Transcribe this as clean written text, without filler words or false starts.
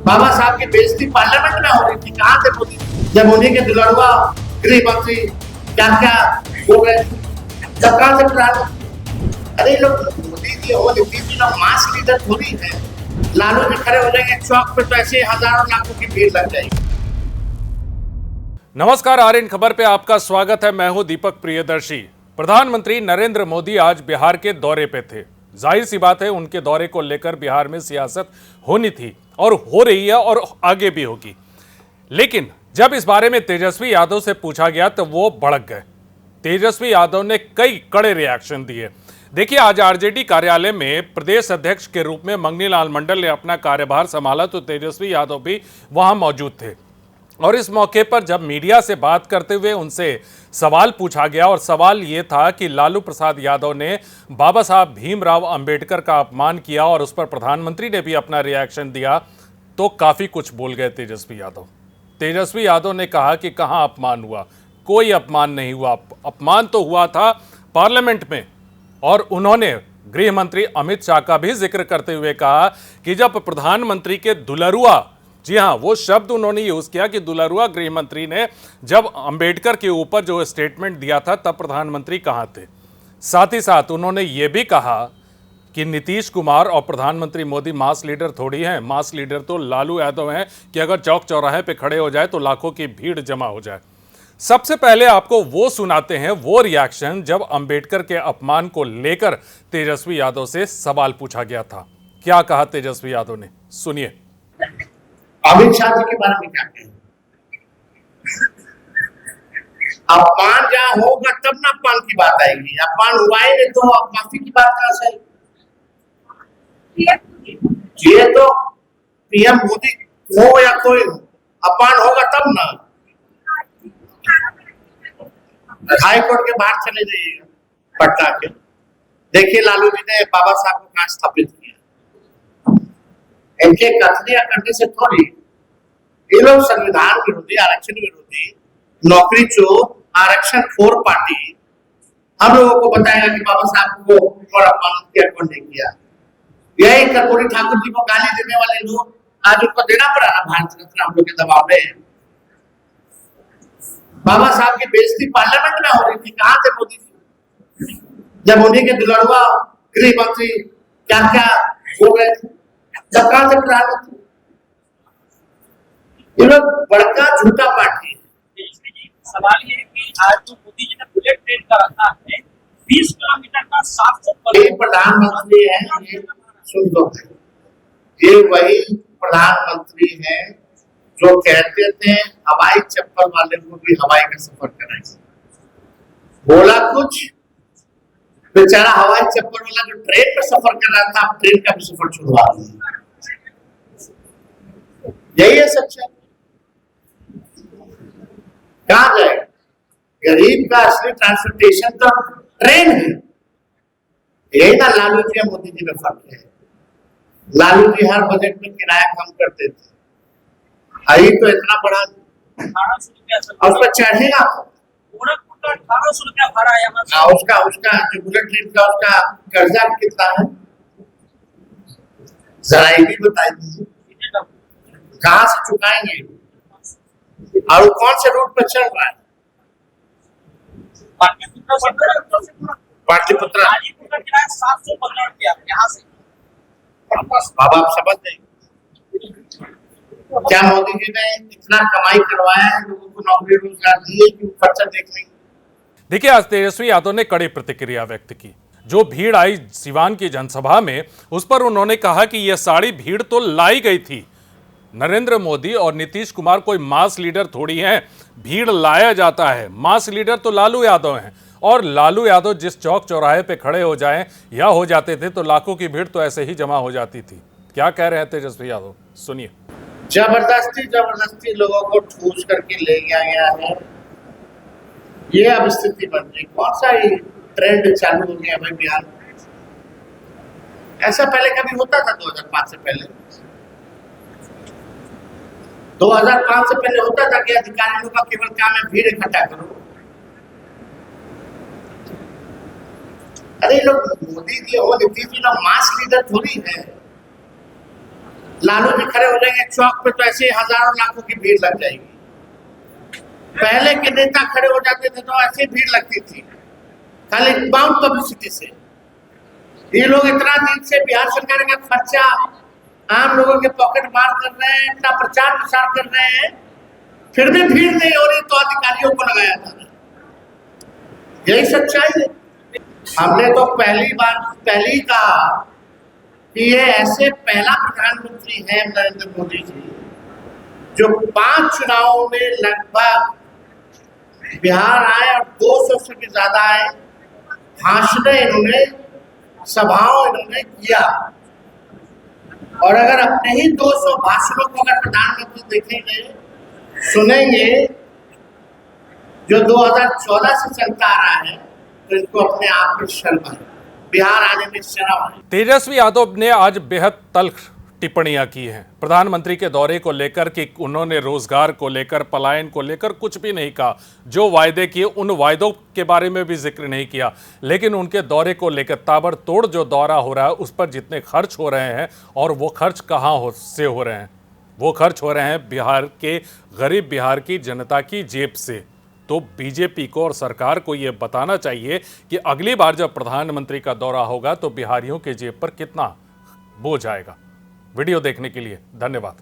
बाबा साहब की बेइज्जती पार्लियामेंट में हो रही थी। कहाँ थे मोदी जब उन्हीं के दुल्हड़ुआ गृह मंत्री क्या क्या हो गए, जब कहाँ से प्रधानमंत्री। अरे लोग मोदी जी हो, नीतीश जी लोग मास लीडर थोड़ी है। लालू जी खड़े हो जाएंगे चौक पे तो ऐसे हजारों लाखों की भीड़ लग जाएगी। नमस्कार, आर्यन खबर पे आपका स्वागत है। मैं हूं दीपक प्रियदर्शी। प्रधानमंत्री नरेंद्र मोदी आज बिहार के दौरे पे थे। जाहिर सी बात है, उनके दौरे को लेकर बिहार में सियासत होनी थी और हो रही है और आगे भी होगी। लेकिन जब इस बारे में तेजस्वी यादव से पूछा गया तो वो भड़क गए। तेजस्वी यादव ने कई कड़े रिएक्शन दिए। देखिए, आज आरजेडी कार्यालय में प्रदेश अध्यक्ष के रूप में मंगनी लाल मंडल ने अपना कार्यभार संभाला तो तेजस्वी यादव भी वहां मौजूद थे। और इस मौके पर जब मीडिया से बात करते हुए उनसे सवाल पूछा गया और सवाल ये था कि लालू प्रसाद यादव ने बाबा साहब भीमराव अंबेडकर का अपमान किया और उस पर प्रधानमंत्री ने भी अपना रिएक्शन दिया, तो काफ़ी कुछ बोल गए तेजस्वी यादव। तेजस्वी यादव ने कहा कि कहाँ अपमान हुआ, कोई अपमान नहीं हुआ। अपमान तो हुआ था पार्लियामेंट में। और उन्होंने गृह मंत्री अमित शाह का भी जिक्र करते हुए कहा कि जब प्रधानमंत्री के दुलरुआ, जी हाँ, वो शब्द उन्होंने यूज किया कि दुलरुआ गृह मंत्री ने जब अंबेडकर के ऊपर जो स्टेटमेंट दिया था तब प्रधानमंत्री कहाँ थे। साथ ही साथ उन्होंने ये भी कहा कि नीतीश कुमार और प्रधानमंत्री मोदी मास लीडर थोड़ी हैं। मास लीडर तो लालू यादव हैं कि अगर चौक चौराहे पे खड़े हो जाए तो लाखों की भीड़ जमा हो जाए। सबसे पहले आपको वो सुनाते हैं, वो रिएक्शन जब अंबेडकर के अपमान को लेकर तेजस्वी यादव से सवाल पूछा गया था। क्या कहा तेजस्वी यादव ने, सुनिए। अमित शाह जी के बारे में क्या कहें? अपमान जहां होगा तब ना अपमान की बात आएगी। अपमान हुआ ही नहीं तो माफी की बात कहां से? ये तो पीएम मोदी हो या कोई हो, अपमान होगा तब ना। हाई कोर्ट के बाहर चले जाइएगा पटना के, देखिए लालू जी ने बाबा साहब को कहां स्थापित किया। इनके कथनियां करने से थोड़ी, ये लोग संविधान विरोधी, आरक्षण विरोधी, नौकरी चोर, आरक्षण खोर पार्टी हम लोगों को बताएगा कि बाबा साहब को और अपमान किया, कौन नहीं किया। यही कर्पूरी ठाकुर जी को गाली देने वाले लोग आज उनको देना पड़ा ना भारत रत्न हम लोग के दबाव में। बाबा साहब की बेइज्जती पार्लियामेंट में हो रही थी। कहाँ थे मोदी जी जब उन्हीं के दुल्हड़ुआ गृह मंत्री क्या क्या हो गए, जब कहाँ से प्रधानमंत्री। ये लोग बड़का झूठा पार्टी है। सवाल ये है कि आज जो मोदी जी ने बुलेट ट्रेन का रखा है 20 किलोमीटर का 700 प्रधानमंत्री है, ये सुन लो, ये वही प्रधानमंत्री है जो कहते थे हवाई चप्पल वाले को भी हवाई का सफर कराएंगे। बोला कुछ, बेचारा हवाई चप्पल वाला जो ट्रेन में सफर कर रहा था, ट्रेन का भी सफर छुड़वा दिया। यही है सच्चाई। कहाँ जाए? गरीब का असली ट्रांसपोर्टेशन तो ट्रेन है। यही ना लालू जी और मोदी जी में फर्क है। लालू जी हर बजट में किराया कम करते थे, आई तो इतना बड़ा 1800 रुपया और उस पर चढ़ेगा गोरखपुर का 1800 रुपया भाड़ा है यहाँ से। उसका जो बुलेट ट्रेन का उसका कर्जा कितना है जरा ये भी बता दीजिए, कहाँ से चुकाएंगे और वो कौन से रूट पर चल रहा है? पाटलिपुत्र हाजीपुर का किराया 715 रुपया यहाँ से। बाबा आप समझ नहीं, क्या मोदी जी ने इतना कमाई करवाया है, लोगों को नौकरी रोजगार दिए कि खर्चा देख लेंगे। देखिए, आज तेजस्वी यादव ने कड़ी प्रतिक्रिया व्यक्त की। जो भीड़ आई सिवान की जनसभा में, उस पर उन्होंने कहा कि यह सारी भीड़ तो लाई गई थी। नरेंद्र मोदी और नीतीश कुमार कोई मास लीडर थोड़ी हैं, भीड़ लाया जाता है। मास लीडर तो लालू यादव हैं और लालू यादव जिस चौक चौराहे पे खड़े हो जाएं या हो जाते थे तो लाखों की भीड़ तो ऐसे ही जमा हो जाती थी। क्या कह रहे हैं तेजस्वी यादव, सुनिए। जबरदस्ती लोगों को ठूस करके ले गया है, ये अब स्थिति बन गई। कौन सा ये ट्रेंड चालू हो गया भाई बिहार में? ऐसा पहले कभी होता था? 2005 से पहले 2005 से पहले होता था कि अधिकारियों का केवल काम है भीड़ इकट्ठा करो। अरे लोग मोदी जी हो, नीतीश जी लोग मास लीडर थोड़ी है। लालू जी खड़े हो जाएंगे चौक पे तो ऐसे ही हजारों लाखों की भीड़ लग जाएगी। पहले के नेता खड़े हो जाते थे तो ऐसे भीड़ लगती थी, खाली बाउंड पब्लिसिटी से। ये लोग इतना दिन से बिहार सरकार का खर्चा आम लोगों के पॉकेट मार कर रहे हैं, इतना प्रचार प्रसार कर रहे हैं, फिर भी भीड़ नहीं हो रही तो अधिकारियों को लगाया था। यही सच्चाई है। हमने तो पहली कहा कि ये ऐसे पहला प्रधानमंत्री है नरेंद्र मोदी जी जो 5 चुनावों में लगभग बिहार आए और 200 से भी ज्यादा आए, भाषण इन्होंने, सभाओं इन्होंने किया। और अगर अपने ही 200 भाषणों को अगर प्रधानमंत्री देखेंगे, सुनेंगे, जो 2014 से चलता आ रहा है, तो इनको अपने आप में शर्म है, बिहार आने में शर्म है। तेजस्वी यादव ने आज बेहद तल्ख टिप्पणियां की हैं प्रधानमंत्री के दौरे को लेकर कि उन्होंने रोजगार को लेकर, पलायन को लेकर कुछ भी नहीं कहा। जो वायदे किए उन वायदों के बारे में भी जिक्र नहीं किया, लेकिन उनके दौरे को लेकर ताबड़तोड़ जो दौरा हो रहा है उस पर जितने खर्च हो रहे हैं और वो खर्च कहाँ से हो रहे हैं, वो खर्च हो रहे हैं बिहार के गरीब बिहार की जनता की जेब से। तो बीजेपी को और सरकार को ये बताना चाहिए कि अगली बार जब प्रधानमंत्री का दौरा होगा तो बिहारियों के जेब पर कितना बोझ आएगा। वीडियो देखने के लिए धन्यवाद।